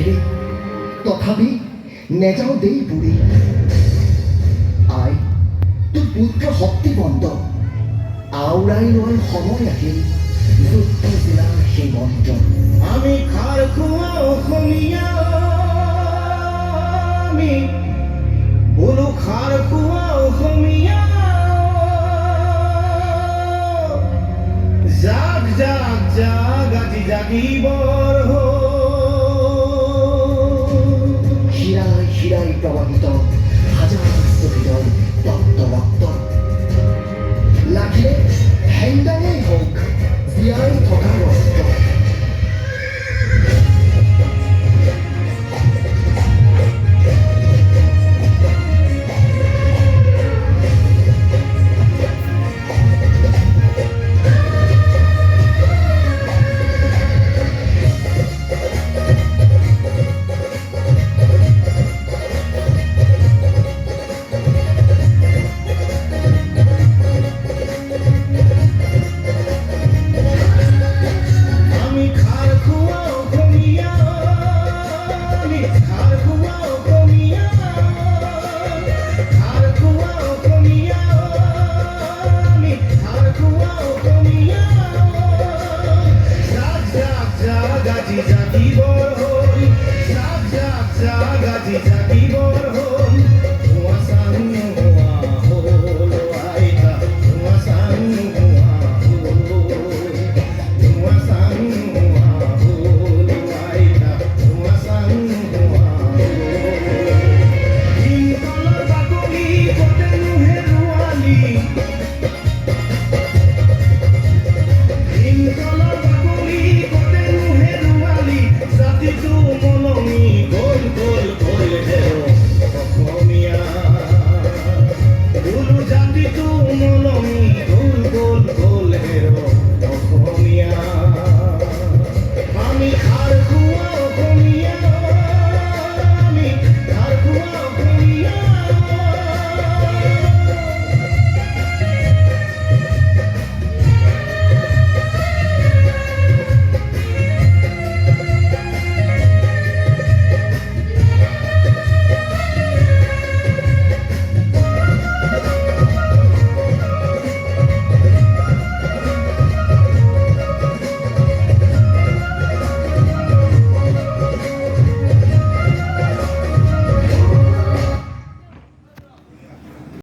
খেলি তথাপি নেযাওঁ দেই বুঢ়ী আই তোৰ পুত্ৰ শক্তিবন্ত আওৰাই লয় সময় আহিল যুদ্ধ জিলাৰ সেই মন্ত্ৰ আমি খাৰ খোৱা অসমীয়া আমি বোলো খাৰ খোৱা অসমীয়া জাগ জাগ জাগ আজি জাগিবৰ শিৰাই শিৰাই প্ৰবাহিত হাজাৰ শ্বহীদৰ তপ্ত ৰক্ত লাগিলে হেংদাঙেই হওক জীয়াই থকাৰ অস্ত্ৰ জাতিটো মননি গ'ল গ'ল